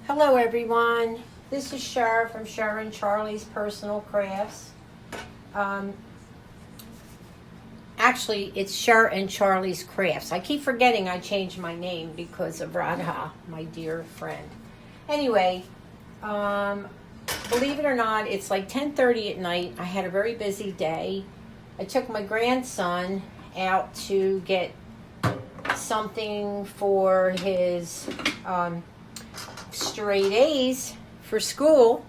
Hello everyone, this is Cher from CHER&CHARLIES Personal Crafts. Actually, it's CHER&CHARLIES Crafts. I keep forgetting I changed my name because of Radha, my dear friend. Anyway, believe it or not, it's like 10:30 at night. I had a very busy day. I took my grandson out to get something for his straight A's for school,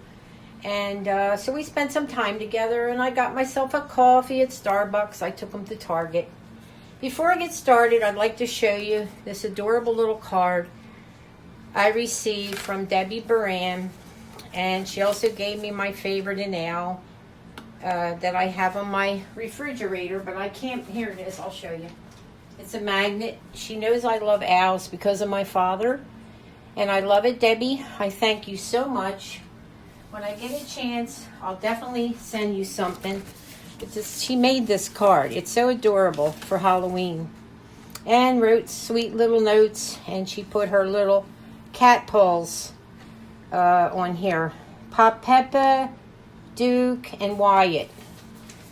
and so we spent some time together, and I got myself a coffee at Starbucks. I took him to Target. Before I get started, I'd like to show you this adorable little card I received from Debbie Baran, and she also gave me my favorite enamel that I have on my refrigerator, but I can't, here it is, I'll show you. It's a magnet. She knows I love owls because of my father, and I love it, Debbie. I thank you so much. When I get a chance, I'll definitely send you something. She made this card. It's so adorable for Halloween. And wrote sweet little notes, and she put her little cat paws on here. Pop Peppa, Duke, and Wyatt.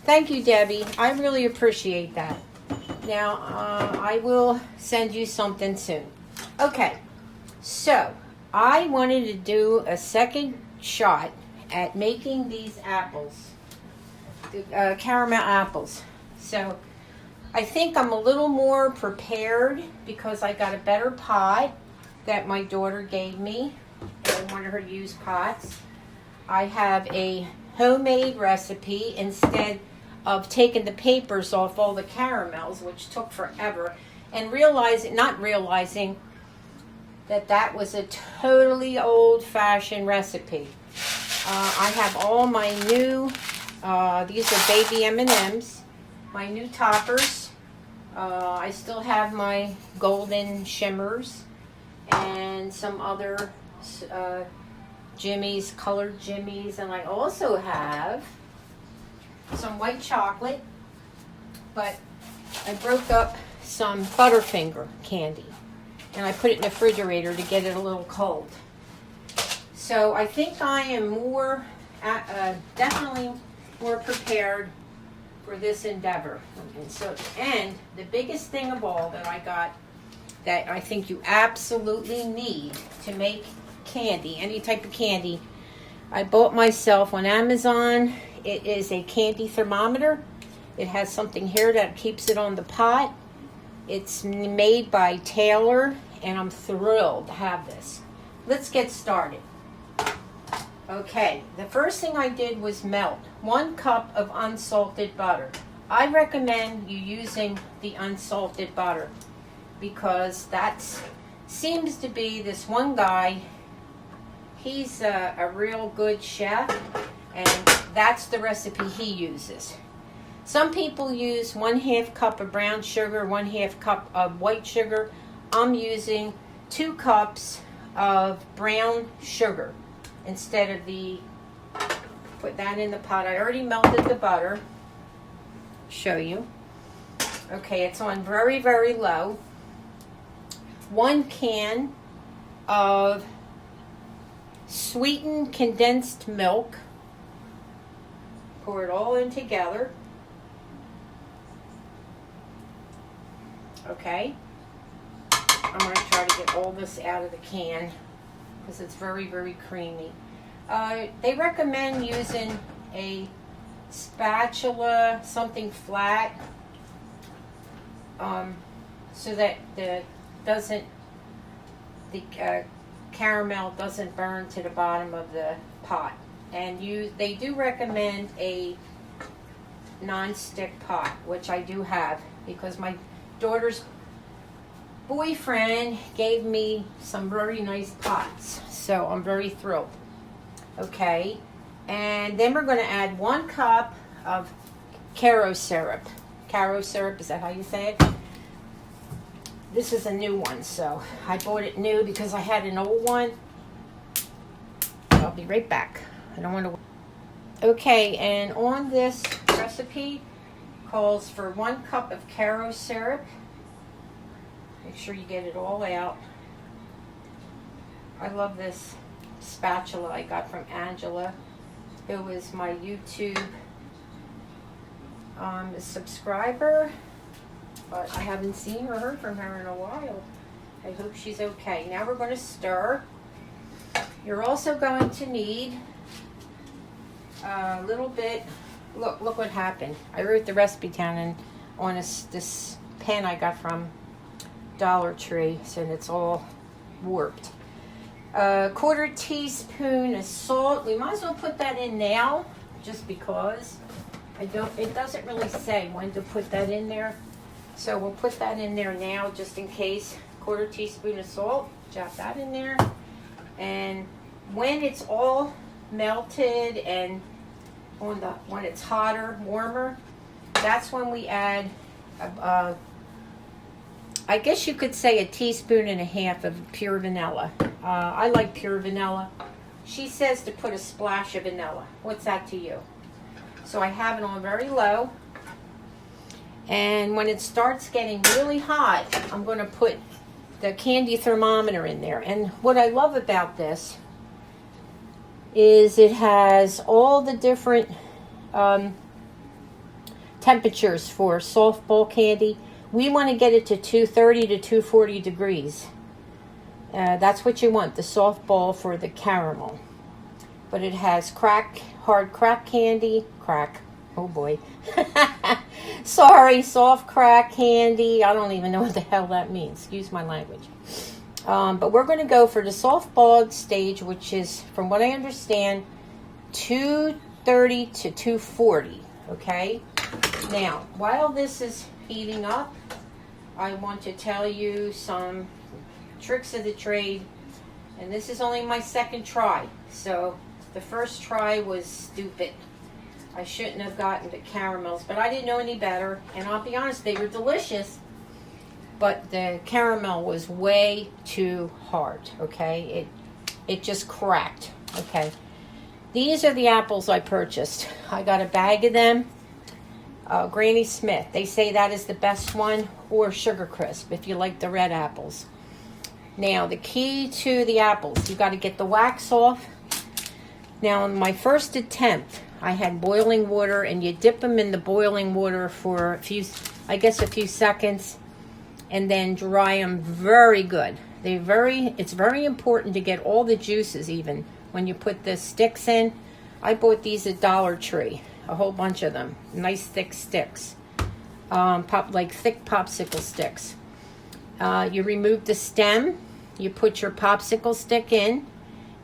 Thank you, Debbie. I really appreciate that. Now, I will send you something soon. Okay, so I wanted to do a second shot at making these apples, caramel apples. So I think I'm a little more prepared because I got a better pot that my daughter gave me, and one of her used pots. I have a homemade recipe instead of taking the papers off all the caramels, which took forever, and not realizing that that was a totally old-fashioned recipe. I have all my new, these are baby M&Ms, my new toppers. I still have my golden shimmers and some other jimmies, colored jimmies, and I also have some white chocolate, but I broke up some Butterfinger candy and I put it in the refrigerator to get it a little cold. So I think I am more, definitely more prepared for this endeavor. And the biggest thing of all that I got that I think you absolutely need to make candy, any type of candy, I bought myself on Amazon. It is a candy thermometer. It has something here that keeps it on the pot. It's made by Taylor, and I'm thrilled to have this. Let's get started. Okay, the first thing I did was melt 1 cup of unsalted butter. I recommend you using the unsalted butter because that seems to be this one guy. He's a real good chef, and that's the recipe he uses. Some people use 1/2 cup of brown sugar, 1/2 cup of white sugar. I'm using 2 cups of brown sugar instead of put that in the pot. I already melted the butter. Show you. Okay, it's on very, very low. 1 can of sweetened condensed milk. Pour it all in together. Okay. I'm going to try to get all this out of the can because it's very, very creamy. They recommend using a spatula, something flat, so that the caramel doesn't burn to the bottom of the pot. And they do recommend a non-stick pot, which I do have because my daughter's boyfriend gave me some very nice pots, so I'm very thrilled. Okay, and then we're going to add 1 cup of Caro syrup. Caro syrup, is that how you say it? This is a new one, so I bought it new because I had an old one. I'll be right back. I don't want to. Okay, and on this recipe calls for 1 cup of Caro syrup. Make sure you get it all out. I love this spatula I got from Angela, who is my YouTube subscriber, but I haven't seen or heard from her in a while. I hope she's okay. Now we're going to stir. You're also going to need a little bit. Look what happened. I wrote the recipe down on this pen I got from Dollar Tree, so it's all warped. A 1/4 teaspoon of salt. We might as well put that in now, just because it doesn't really say when to put that in there. So we'll put that in there now, just in case. 1/4 teaspoon of salt. Drop that in there. And when it's all melted and when it's hotter, warmer, that's when we add I guess you could say 1.5 teaspoons of pure vanilla. I like pure vanilla. She says to put a splash of vanilla. What's that to you? So I have it on very low. And when it starts getting really hot, I'm going to put the candy thermometer in there. And what I love about this is it has all the different temperatures for softball candy. We want to get it to 230 to 240 degrees. That's what you want, the softball for the caramel. But it has hard crack candy. Oh boy. Sorry, soft crack candy. I don't even know what the hell that means. Excuse my language. But we're going to go for the softball stage, which is, from what I understand, 230 to 240. Okay? Now, while this is heating up, I want to tell you some tricks of the trade. And this is only my second try. So the first try was stupid. I shouldn't have gotten the caramels, but I didn't know any better. And I'll be honest, they were delicious, but the caramel was way too hard, okay? It just cracked, okay? These are the apples I purchased. I got a bag of them. Granny Smith, they say that is the best one, or Sugar Crisp if you like the red apples. Now, the key to the apples, you got to get the wax off. Now, in my first attempt, I had boiling water, and you dip them in the boiling water for a few seconds, and then dry them very good. It's very important to get all the juices even when you put the sticks in. I bought these at Dollar Tree, a whole bunch of them, nice thick sticks, like thick popsicle sticks. You remove the stem, you put your popsicle stick in,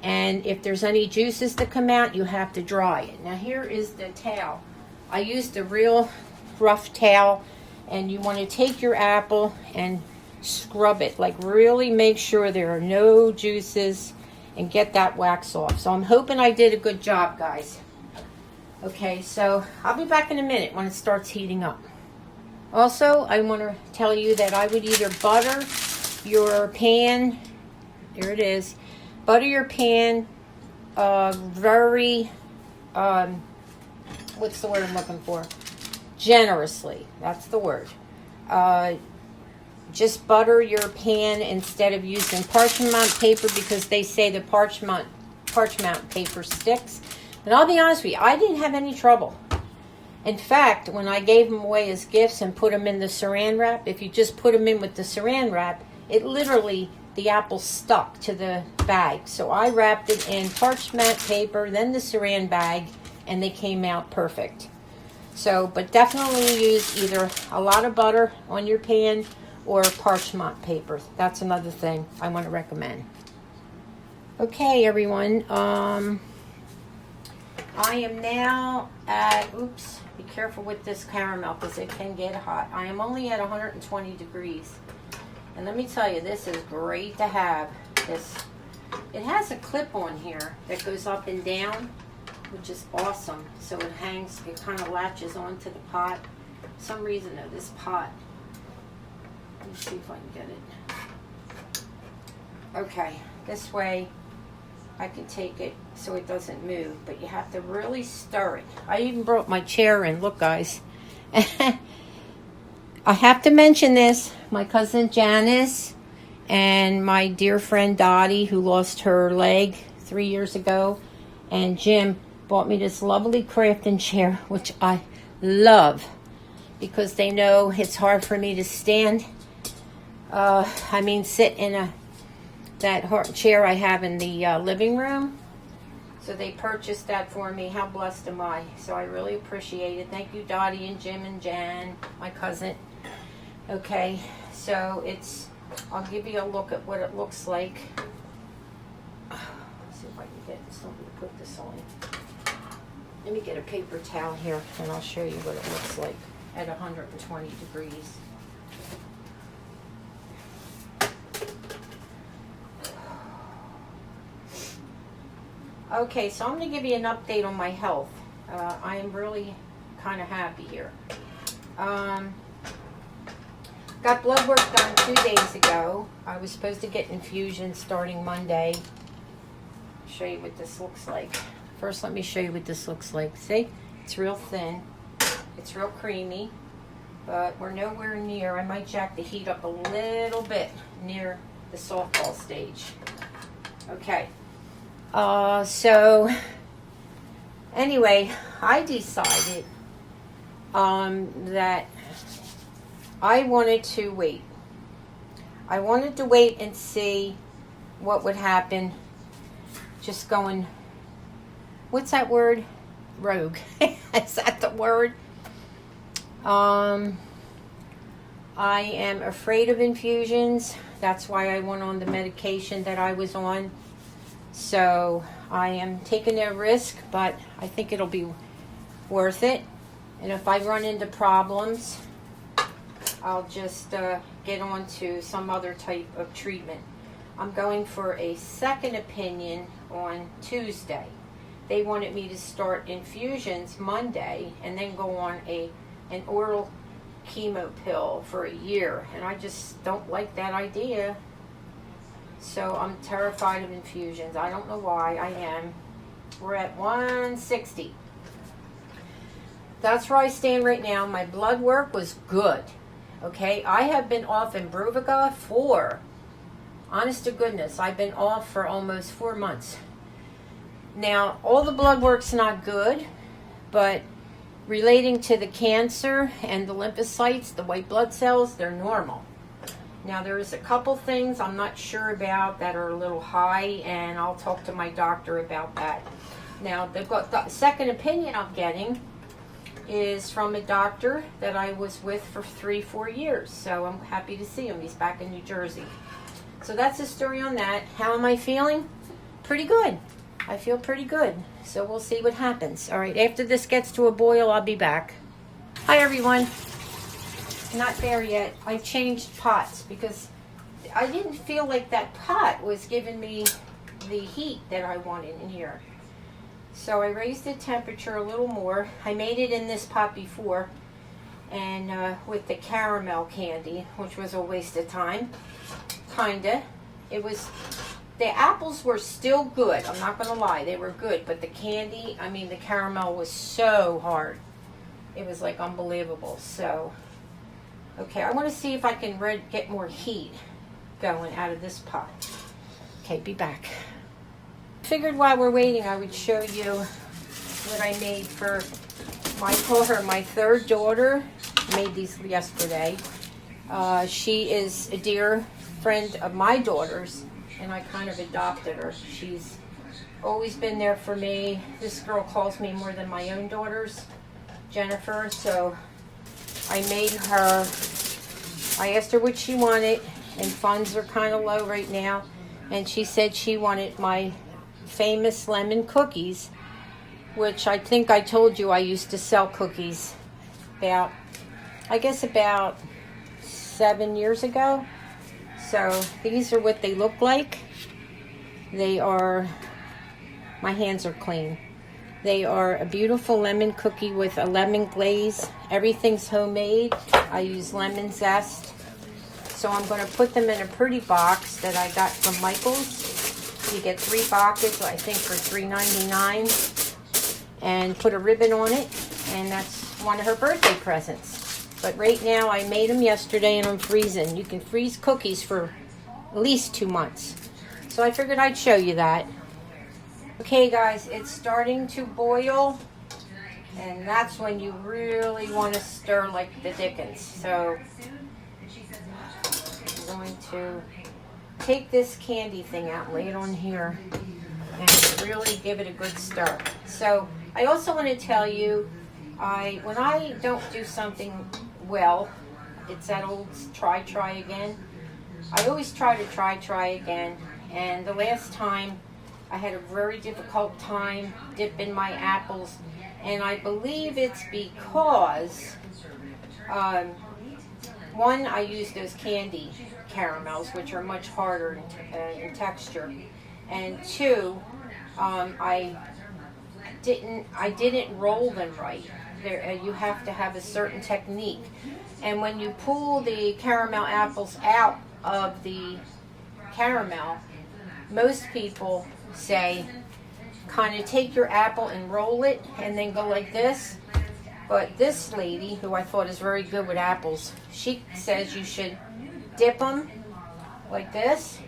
and if there's any juices that come out, you have to dry it. Now here is the towel. I used a real rough towel, and you want to take your apple and scrub it. Like, really make sure there are no juices and get that wax off. So I'm hoping I did a good job, guys. Okay, so I'll be back in a minute when it starts heating up. Also, I want to tell you that I would either butter your pan, there it is, butter your pan very, what's the word I'm looking for? Generously, that's the word. Just butter your pan instead of using parchment paper, because they say the parchment paper sticks. And I'll be honest with you, I didn't have any trouble. In fact, when I gave them away as gifts and put them in the saran wrap, if you just put them in with the saran wrap, it literally, the apple stuck to the bag. So I wrapped it in parchment paper, then the saran bag, and they came out perfect. So, but definitely use either a lot of butter on your pan or parchment paper. That's another thing I want to recommend. Okay, everyone. I am now at, oops, be careful with this caramel because it can get hot. I am only at 120 degrees. And let me tell you, this is great to have. It has a clip on here that goes up and down, which is awesome. So it hangs, it kind of latches onto the pot. For some reason though, this pot, let me see if I can get it. Okay, this way I can take it so it doesn't move, but you have to really stir it. I even brought my chair in. Look, guys. I have to mention this. My cousin Janice and my dear friend Dottie, who lost her leg 3 years ago, and Jim bought me this lovely crafting chair, which I love because they know it's hard for me to stand. Sit in that chair I have in the living room. So they purchased that for me. How blessed am I? So I really appreciate it. Thank you, Dottie and Jim and Jan, my cousin. Okay, so I'll give you a look at what it looks like. Let's see if I can get something to put this on. Let me get a paper towel here and I'll show you what it looks like at 120 degrees. Okay, so I'm going to give you an update on my health. I am really kind of happy here. Got blood work done 2 days ago. I was supposed to get infusions starting Monday. Show you what this looks like. First, let me show you what this looks like. See? It's real thin. It's real creamy. But we're nowhere near. I might jack the heat up a little bit near the softball stage. Okay. So anyway, I decided that I wanted to wait. I wanted to wait and see what would happen. Just going, what's that word? Rogue. Is that the word? I am afraid of infusions. That's why I went on the medication that I was on. So I am taking a risk, but I think it'll be worth it. And if I run into problems, I'll just get on to some other type of treatment. I'm going for a second opinion on Tuesday. They wanted me to start infusions Monday and then go on an oral chemo pill for a year. And I just don't like that idea. So I'm terrified of infusions. I don't know why. I am. We're at 160. That's where I stand right now. My blood work was good. Okay, I have been off in Bruviga honest to goodness, I've been off for almost 4 months. Now, all the blood work's not good, but relating to the cancer and the lymphocytes, the white blood cells, they're normal. Now, there's a couple things I'm not sure about that are a little high, and I'll talk to my doctor about that. Now, the second opinion I'm getting is from a doctor that I was with for 3-4 years. So I'm happy to see him. He's back in New Jersey. So that's the story on that. How am I feeling? Pretty good. I feel pretty good. So we'll see what happens. All right, after this gets to a boil, I'll be back. Hi, everyone. Not there yet. I changed pots because I didn't feel like that pot was giving me the heat that I wanted in here. So I raised the temperature a little more. I made it in this pot before, and with the caramel candy, which was a waste of time, kinda. The apples were still good. I'm not gonna lie, they were good, but the candy, the caramel was so hard. It was like unbelievable. So, okay, I want to see if I can get more heat going out of this pot. Okay, be back. Figured while we're waiting I would show you what I made for I call her my third daughter. Made these yesterday. She is a dear friend of my daughter's, and I kind of adopted her. She's always been there for me. This girl calls me more than my own daughters, Jennifer. So I made her, I asked her what she wanted, and funds are kind of low right now, and she said she wanted my famous lemon cookies, which I think I told you I used to sell cookies about 7 years ago. So these are what they look like. They are, my hands are clean. They are a beautiful lemon cookie with a lemon glaze. Everything's homemade. I use lemon zest. So I'm going to put them in a pretty box that I got from Michael's. You get 3 boxes, I think, for $3.99, and put a ribbon on it, and that's one of her birthday presents. But right now, I made them yesterday, and I'm freezing. You can freeze cookies for at least 2 months. So I figured I'd show you that. Okay guys, it's starting to boil, and that's when you really want to stir like the dickens. So I'm going to take this candy thing out, lay it on here, and really give it a good stir. So I also want to tell you, when I don't do something well, it's that old try again. I always try to try again. And the last time I had a very difficult time dipping my apples, and I believe it's because one, I used those candy caramels, which are much harder in texture, and two, I didn't roll them right. You have to have a certain technique, and when you pull the caramel apples out of the caramel, most people say kind of take your apple and roll it and then go like this. But this lady, who I thought is very good with apples, she says you should dip them like this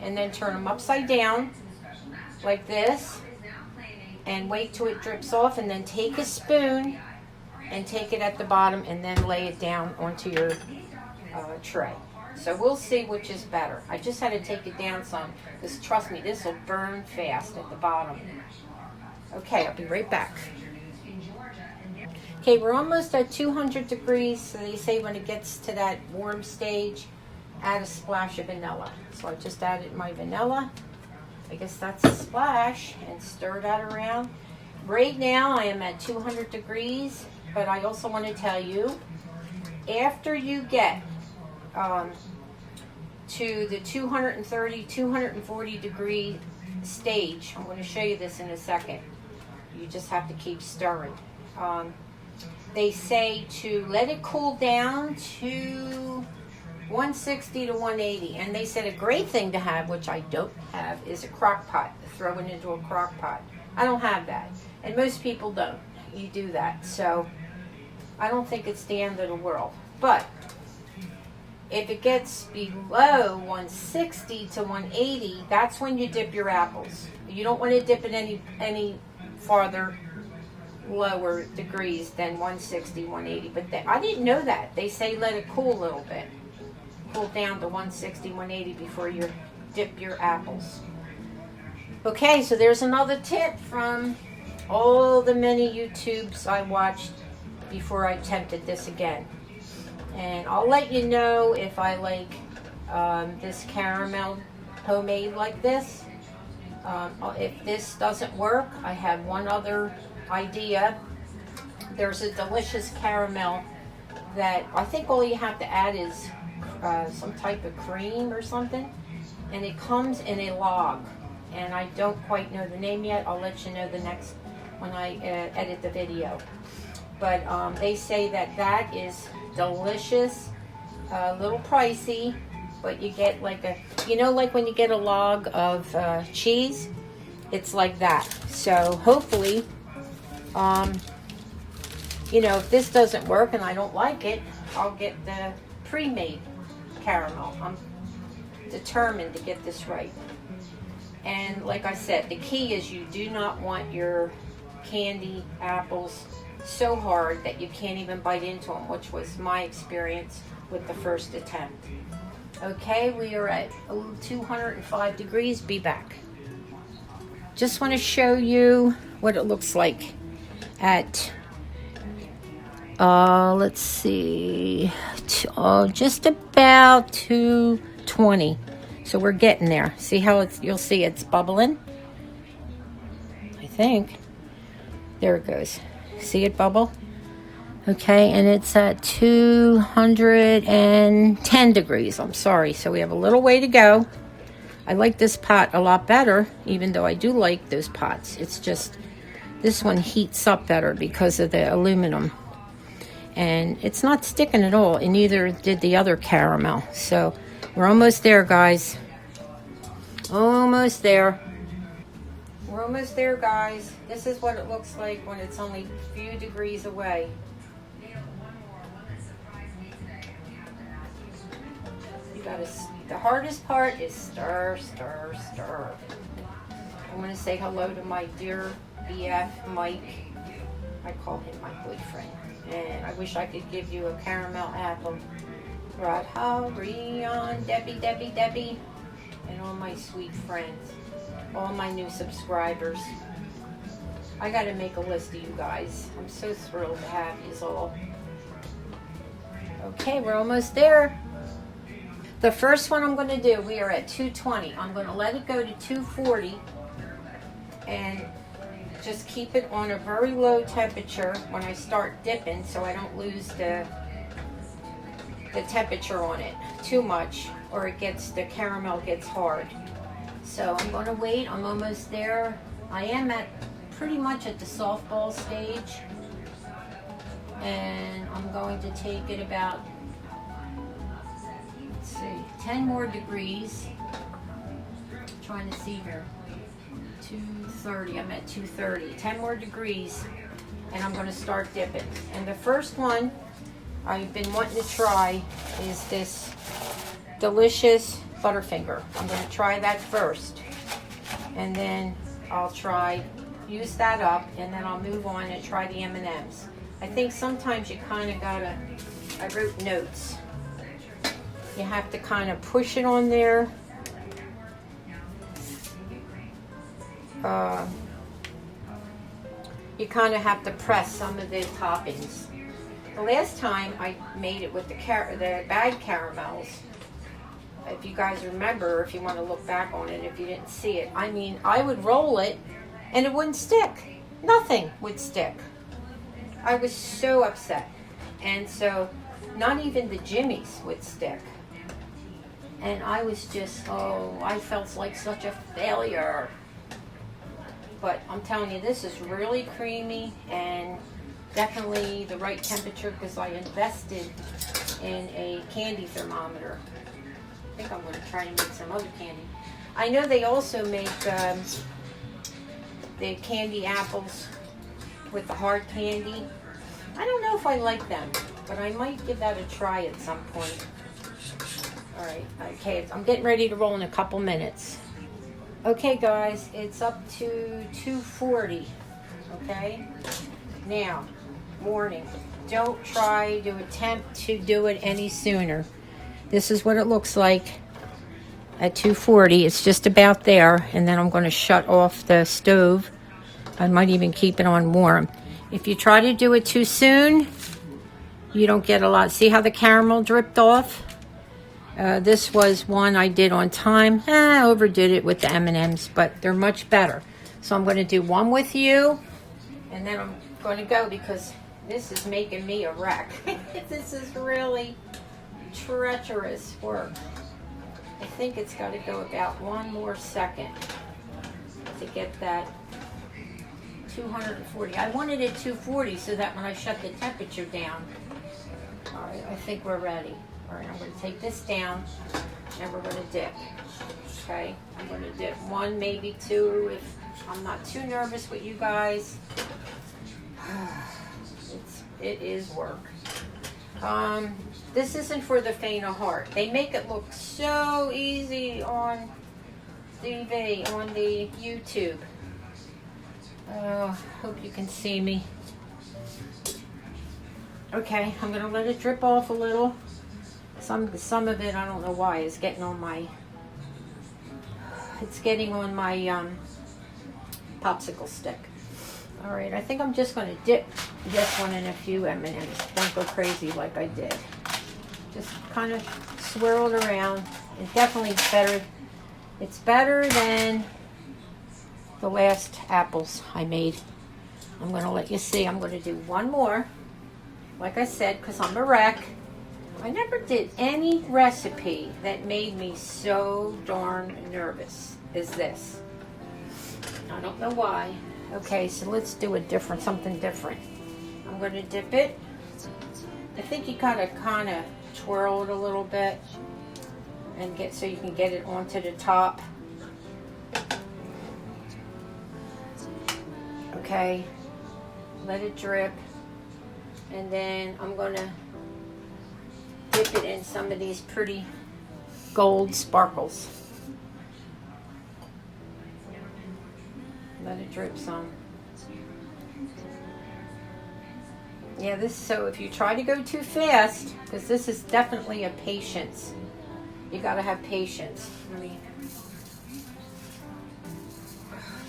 and then turn them upside down like this and wait till it drips off, and then take a spoon and take it at the bottom and then lay it down onto your tray. So we'll see which is better. I just had to take it down some, because trust me, this will burn fast at the bottom. Okay, I'll be right back. Okay, we're almost at 200 degrees, so they say when it gets to that warm stage, add a splash of vanilla. So I just added my vanilla. I guess that's a splash, and stir that around. Right now I am at 200 degrees, but I also want to tell you, after you get to the 230, 240 degree stage, I'm going to show you this in a second. You just have to keep stirring. They say to let it cool down to 160 to 180, and they said a great thing to have, which I don't have, is a crock pot. Throw it into a crock pot. I don't have that, and most people don't. You do that, so I don't think it's the end of the world. But if it gets below 160 to 180, that's when you dip your apples. You don't want to dip it any farther lower degrees than 160, 180. But I didn't know that. They say let it cool a little bit. Cool down to 160, 180 before you dip your apples. Okay, so there's another tip from all the many YouTubes I watched before I attempted this again. And I'll let you know if I like this caramel homemade like this. If this doesn't work, I have one other idea. There's a delicious caramel that I think all you have to add is some type of cream or something, and it comes in a log, and I don't quite know the name yet. I'll let you know the next when I edit the video. But they say that is delicious, a little pricey, but you get like like when you get a log of cheese, it's like that. So hopefully, if this doesn't work and I don't like it, I'll get the pre-made caramel. I'm determined to get this right. And like I said, the key is you do not want your candy apples so hard that you can't even bite into them, which was my experience with the first attempt. Okay, we are at 205 degrees. Be back. Just want to show you what it looks like at let's see, just about 220. So we're getting there. See how you'll see it's bubbling, I think. There it goes. See it bubble? Okay, and it's at 210 degrees. I'm sorry. So we have a little way to go. I like this pot a lot better, even though I do like those pots. It's just this one heats up better because of the aluminum. And it's not sticking at all, and neither did the other caramel. So we're almost there, guys. Almost there. We're almost there, guys. This is what it looks like when it's only a few degrees away. The hardest part is stir, stir, stir. I want to say hello to my dear BF, Mike. I call him my boyfriend. And I wish I could give you a caramel apple. Radha, Rion, Debbie, and all my sweet friends. All my new subscribers. I got to make a list of you guys. I'm so thrilled to have you all. Okay, we're almost there. The first one I'm going to do, we are at 220. I'm going to let it go to 240 and just keep it on a very low temperature when I start dipping so I don't lose the temperature on it too much, or it gets, the caramel gets hard. So I'm going to wait. I'm almost there. I am at pretty much at the softball stage, and I'm going to take it about, let's see, 10 more degrees. Trying to see here. 230. I'm at 230. 10 more degrees, and I'm going to start dipping. And the first one I've been wanting to try is this delicious Butterfinger. I'm going to try that first, and then I'll use that up, and then I'll move on and try the M&Ms. I think sometimes you kind of gotta, I wrote notes, you have to kind of push it on there. You kind of have to press some of the toppings. The last time I made it with the bag caramels, if you guys remember, if you want to look back on it, if you didn't see it, I mean, I would roll it and it wouldn't stick. Nothing would stick. I was so upset. And so, not even the jimmies would stick. And I was just, I felt like such a failure. But I'm telling you, this is really creamy and definitely the right temperature because I invested in a candy thermometer. I think I'm going to try and make some other candy. I know they also make the candy apples with the hard candy. I don't know if I like them, but I might give that a try at some point. Alright, okay, I'm getting ready to roll in a couple minutes. Okay guys, it's up to 240, okay? Now, warning, don't attempt to do it any sooner. This is what it looks like at 240. It's just about there, and then I'm going to shut off the stove. I might even keep it on warm. If you try to do it too soon, you don't get a lot. See how the caramel dripped off? This was one I did on time. I overdid it with the M&Ms, but they're much better. So I'm going to do one with you, and then I'm going to go because this is making me a wreck. This is really treacherous work. I think it's got to go about one more second to get that 240. I wanted it 240 so that when I shut the temperature down. All right, I think we're ready. All right, I'm going to take this down and we're going to dip. Okay, I'm going to dip one, maybe two if I'm not too nervous with you guys. It is work. This isn't for the faint of heart. They make it look so easy on TV, on the YouTube. Oh, hope you can see me. Okay, I'm going to let it drip off a little. Some of it, I don't know why, is getting on my, it's getting on my popsicle stick. All right, I think I'm just going to dip this one in a few M&Ms. Don't go crazy like I did. Just kind of swirl it around. It's definitely better. It's better than the last apples I made. I'm going to let you see. I'm going to do one more. Like I said, because I'm a wreck. I never did any recipe that made me so darn nervous as this. I don't know why. Okay, so let's do something different. I'm going to dip it. I think you kind of twirl it a little bit and so you can get it onto the top. Okay, let it drip, and then I'm going to dip it in some of these pretty gold sparkles. Let it drip some. Yeah, so if you try to go too fast, because this is definitely a patience. You got to have patience.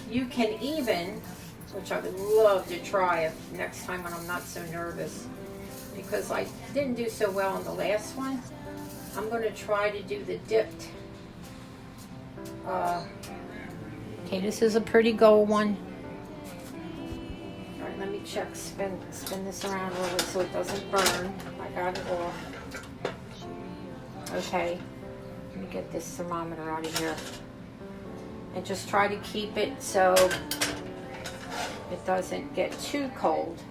You can even, which I would love to try next time when I'm not so nervous, because I didn't do so well on the last one. I'm going to try to do the dipped. Okay, this is a pretty gold one. All right, let me check, spin this around a little bit so it doesn't burn. I got it off. Okay, let me get this thermometer out of here. And just try to keep it so it doesn't get too cold.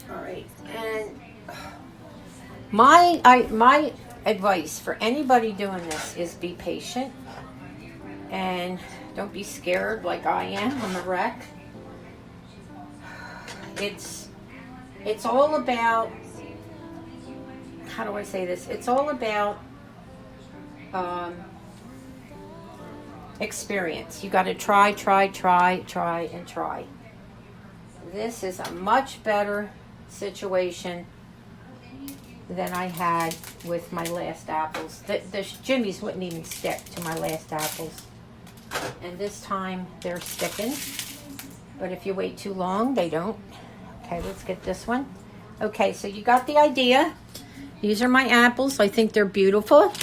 All right, and my advice for anybody doing this is be patient and don't be scared like I am. I'm a wreck. It's all about, how do I say this? It's all about experience. You got to try, and try. This is a much better situation than I had with my last apples. The jimmies wouldn't even stick to my last apples. And this time they're sticking. But if you wait too long, they don't. Okay, let's get this one. Okay, so you got the idea. These are my apples. I think they're beautiful.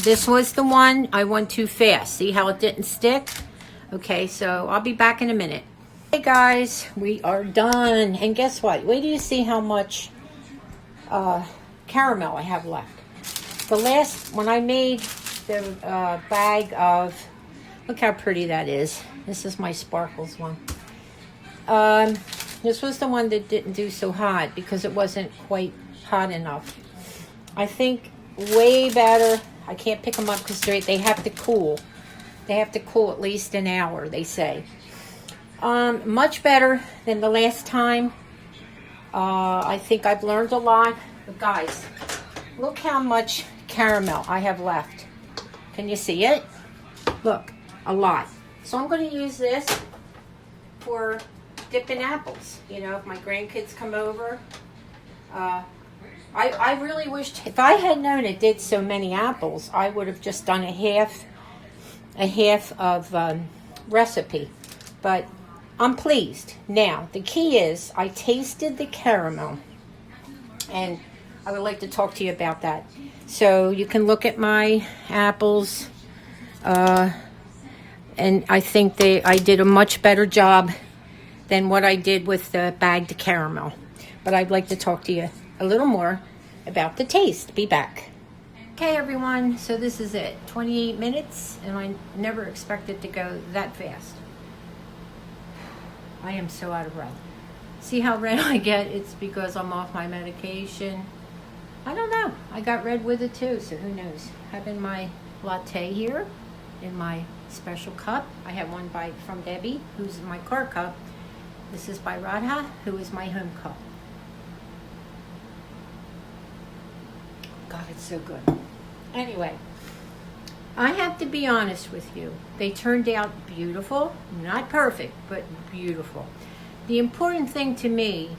This was the one I went too fast. See how it didn't stick? Okay, so I'll be back in a minute. Hey guys, we are done. And guess what? Wait till you see how much caramel I have left. When I made the bag of, look how pretty that is. This is my sparkles one. This was the one that didn't do so hot because it wasn't quite hot enough. I think way better. I can't pick them up because they have to cool. They have to cool at least an hour, they say. Much better than the last time. I think I've learned a lot. But guys, look how much caramel I have left. Can you see it? Look, a lot. So I'm going to use this for dipping apples. You know, if my grandkids come over. I really wished, if I had known it did so many apples, I would have just done a half of recipe. But I'm pleased. Now, the key is I tasted the caramel, and I would like to talk to you about that. So you can look at my apples, and I think I did a much better job than what I did with the bagged caramel. But I'd like to talk to you a little more about the taste. Be back. Okay, everyone, so this is it. 28 minutes, and I never expected to go that fast. I am so out of breath. See how red I get? It's because I'm off my medication. I don't know. I got red with it too, so who knows? Having my latte here in my special cup. I have one from Debbie, who's my car cup. This is by Radha, who is my home cup. God, it's so good. Anyway, I have to be honest with you. They turned out beautiful. Not perfect, but beautiful. The important thing to me,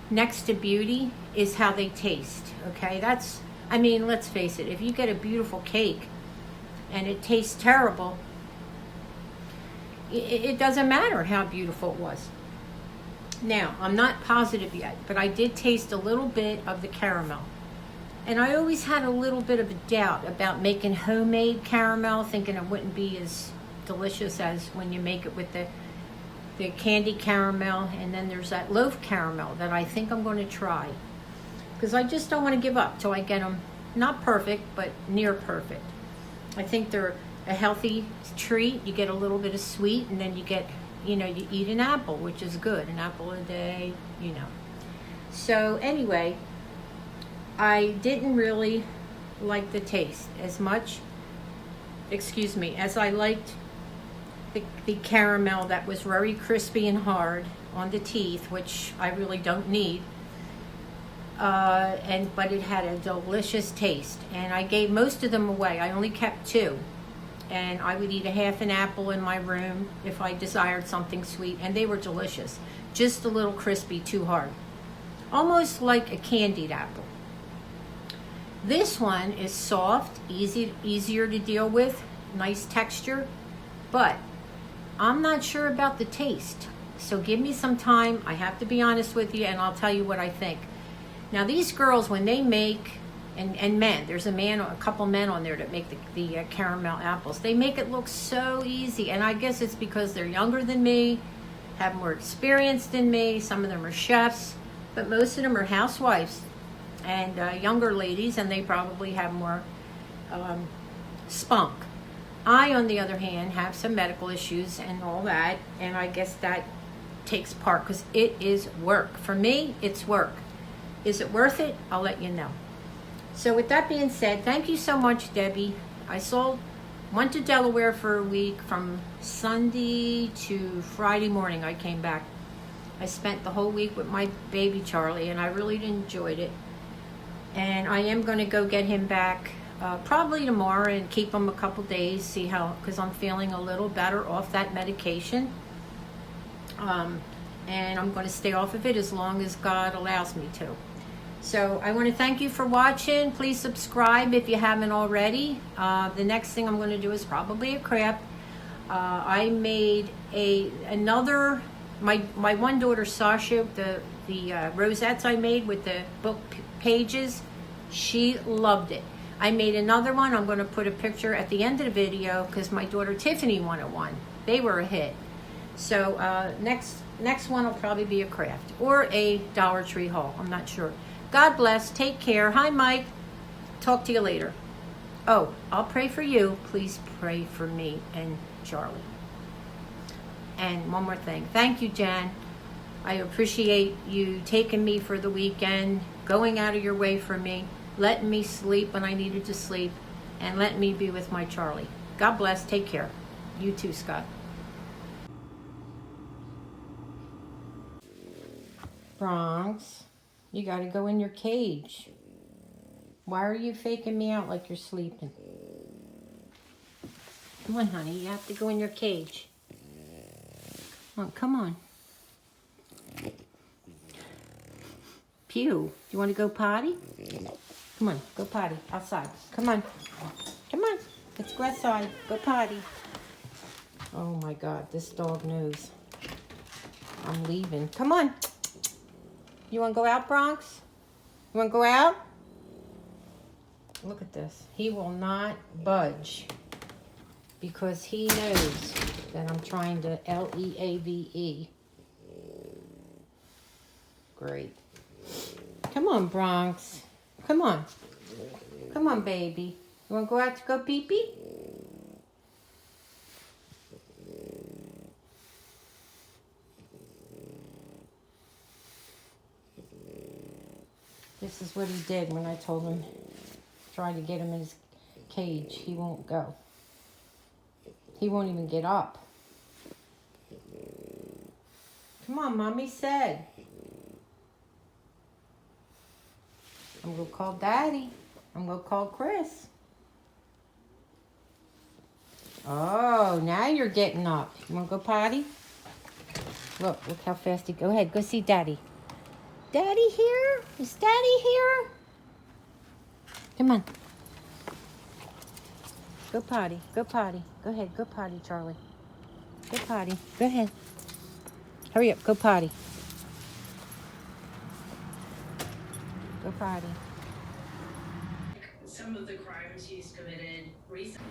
next to beauty, is how they taste. Okay, let's face it. If you get a beautiful cake and it tastes terrible, it doesn't matter how beautiful it was. Now, I'm not positive yet, but I did taste a little bit of the caramel. And I always had a little bit of a doubt about making homemade caramel, thinking it wouldn't be as delicious as when you make it with the candy caramel. And then there's that loaf caramel that I think I'm going to try. Because I just don't want to give up till I get them, not perfect, but near perfect. I think they're a healthy treat. You get a little bit of sweet, and then you get, you eat an apple, which is good. An apple a day, So anyway, I didn't really like the taste as much, as I liked the caramel that was very crispy and hard on the teeth, which I really don't need. But it had a delicious taste, and I gave most of them away. I only kept 2, and I would eat a half an apple in my room if I desired something sweet, and they were delicious. Just a little crispy, too hard. Almost like a candied apple. This one is soft, easier to deal with, nice texture, but I'm not sure about the taste. So give me some time. I have to be honest with you, and I'll tell you what I think. Now these girls, when they make, and men, there's a couple men on there that make the caramel apples. They make it look so easy, and I guess it's because they're younger than me, have more experience than me. Some of them are chefs, but most of them are housewives and younger ladies, and they probably have more spunk. I, on the other hand, have some medical issues and all that, and I guess that takes part because it is work. For me, it's work. Is it worth it? I'll let you know. So with that being said, thank you so much, Debbie. Went to Delaware for a week. From Sunday to Friday morning I came back. I spent the whole week with my baby Charlie, and I really enjoyed it. And I am going to go get him back probably tomorrow and keep him a couple days, see how, because I'm feeling a little better off that medication. And I'm going to stay off of it as long as God allows me to. So I want to thank you for watching. Please subscribe if you haven't already. The next thing I'm going to do is probably a craft. I made another, my one daughter Sasha, the rosettes I made with the book pages, she loved it. I made another one. I'm going to put a picture at the end of the video because my daughter Tiffany wanted one. They were a hit. So next one will probably be a craft or a Dollar Tree haul. I'm not sure. God bless. Take care. Hi, Mike. Talk to you later. Oh, I'll pray for you. Please pray for me and Charlie. And one more thing. Thank you, Jen. I appreciate you taking me for the weekend, going out of your way for me, letting me sleep when I needed to sleep, and letting me be with my Charlie. God bless. Take care. You too, Scott. Bronx, you got to go in your cage. Why are you faking me out like you're sleeping? Come on, honey. You have to go in your cage. Come on. Pew, you want to go potty? Come on, go potty. Outside. Come on. Come on. Let's go outside. Go potty. Oh, my God. This dog knows. I'm leaving. Come on. You want to go out, Bronx? You want to go out? Look at this. He will not budge because he knows that I'm trying to L-E-A-V-E. Great. Come on, Bronx. Come on. Come on, baby. You want to go out to go pee-pee? This is what he did when I told him, try to get him in his cage. He won't go. He won't even get up. Come on, Mommy said. I'm going to call Daddy. I'm going to call Chris. Oh, now you're getting up. You want to go potty? Look how fast he... Go ahead, go see Daddy. Daddy here? Is Daddy here? Come on. Go potty. Go potty. Go ahead. Go potty, Charlie. Go potty. Go ahead. Hurry up. Go potty. Go potty. Some of the crimes he's committed recently.